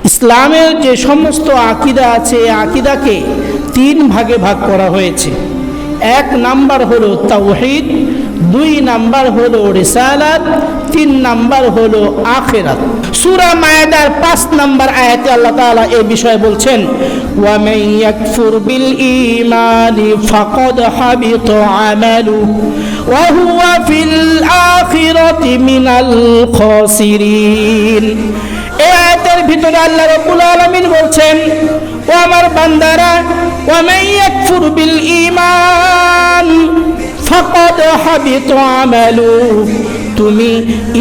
ইসলামের যে সমস্ত আকীদা আছে এই আকীদাকে তিন ভাগে ভাগ করা হয়েছে। এক নাম্বার হলো তাওহীদ, দুই নাম্বার হলো রিসালাত, তিন নাম্বার হলো আখিরাত। সূরা মায়েদার 5 নাম্বার আয়াতে আল্লাহ তাআলা এই বিষয়ে বলছেন, ওয়া মান ইয়াকফুর বিল ঈমানি ফাকাদ হাবিতা আমালুহু ওয়া হুয়া ফিল আখিরাতি মিনাল খাসিরিন। এই আয়াতের ভিতরে আল্লাহ রাব্বুল আলামিন বলছেন, ও আমার বান্দারা, ওয়া মান ইয়াকফুর বিল ঈমান ফাকাদ হাবিতা আমালুহু, তুমি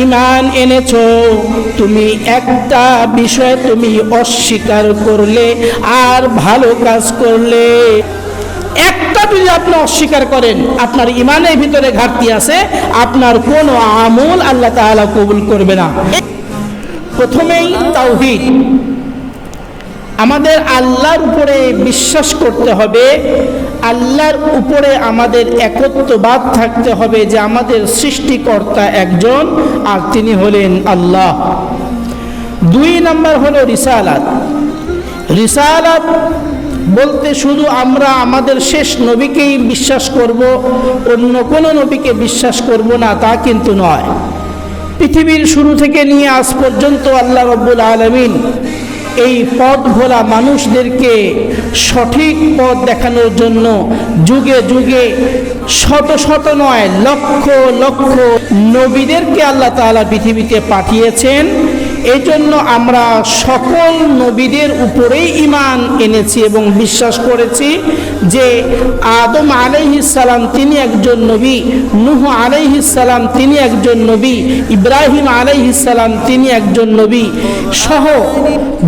ঈমান এনেছো, তুমি একটা বিষয় তুমি অস্বীকার করলে আর ভালো কাজ করলে, একটা যদি আপনি অস্বীকার করেন আপনার ঈমানের ভিতরে ঘাটতি আছে, আপনার কোনো আমল আল্লাহ তাআলা কবুল করবে না। প্রথমেই তাওহীদ, আমাদের আল্লাহর উপরে বিশ্বাস করতে হবে, আল্লাহর উপরে আমাদের একত্ববাদ থাকতে হবে যে আমাদের সৃষ্টিকর্তা একজন আর তিনি হলেন আল্লাহ। দুই নাম্বার হলো রিসালাত। রিসালাত বলতে শুধু আমরা আমাদের শেষ নবীকেই বিশ্বাস করব, অন্য কোনো নবীকে বিশ্বাস করব না তা কিন্তু নয়। পৃথিবীর শুরু থেকে নিয়ে আজ পর্যন্ত আল্লাহ রাব্বুল আলামিন এই পথ ভোলা মানুষদেরকে সঠিক পথ দেখানোর জন্য যুগে যুগে শত শত নয় লক্ষ লক্ষ নবীদেরকে আল্লাহ তাআলা পৃথিবীতে পাঠিয়েছেন। এই জন্য আমরা সকল নবীদের উপরেই ঈমান এনেছি এবং বিশ্বাস করেছি যে আদম আলাইহিস সালাম তিনি একজন নবী, নূহ আলাইহিস সালাম তিনি একজন নবী, ইব্রাহিম আলাইহিস সালাম তিনি একজন নবী সহ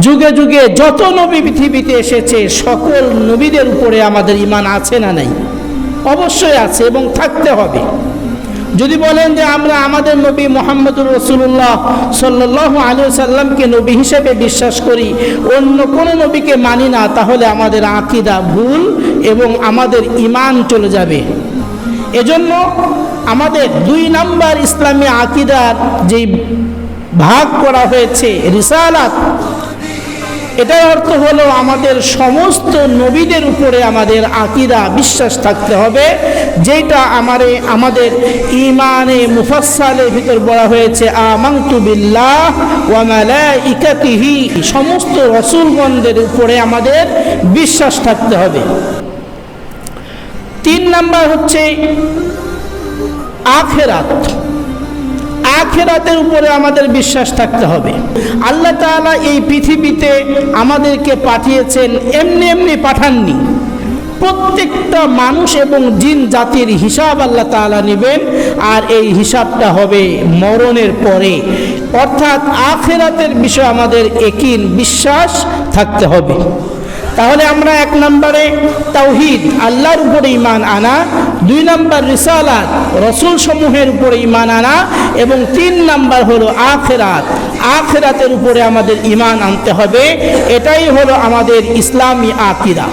যুগে যুগে যত নবী পৃথিবীতে এসেছে সকল নবীদের উপরে আমাদের ঈমান আছে না নাই? অবশ্যই আছে এবং থাকতে হবে। যদি বলেন যে আমরা আমাদের নবী মুহাম্মদুর রাসূলুল্লাহ সাল্লাল্লাহু আলাইহি ওয়াসাল্লামকে নবী হিসেবে বিশ্বাস করি, অন্য কোনো নবীকে মানি না, তাহলে আমাদের আকীদা ভুল এবং আমাদের ঈমান চলে যাবে। এজন্য আমাদের দুই নাম্বার ইসলামী আকীদার যেই ভাগ করা হয়েছে রিসালাত, এটার অর্থ হলো আমাদের সমস্ত নবীদের উপরে আমাদের আকীদা বিশ্বাস থাকতে হবে, যেটা আমাদের ঈমানে মুফাসসালের ভিতর বলা হয়েছে আমানতু বিল্লাহ ওয়া মালাইকাতিহি, সমস্ত রাসূলগণদের উপরে আমাদের বিশ্বাস থাকতে হবে। তিন নাম্বার হচ্ছে আখিরাত। আখিরাতের উপরে আমাদের বিশ্বাস থাকতে হবে। আল্লাহ তাআলা এই পৃথিবীতে আমাদেরকে পাঠিয়েছেন, এমনি এমনি পাঠাননি। প্রত্যেকটা মানুষ এবং জিন জাতির হিসাব আল্লাহ তাআলা নেবেন, আর এই হিসাবটা হবে মরণের পরে। অর্থাৎ আখিরাতের বিষয়ে আমাদের ইয়াকিন বিশ্বাস থাকতে হবে। তাহলে আমরা এক নম্বরে তাওহীদ আল্লাহর উপরে ঈমান আনা, দুই নম্বর রিসালাত রাসূল সমূহের উপরে ঈমান আনা, এবং তিন নম্বর হলো আখিরাত, আখিরাতের উপরে আমাদের ঈমান আনতে হবে। এটাই হলো আমাদের ইসলামী আকীদা।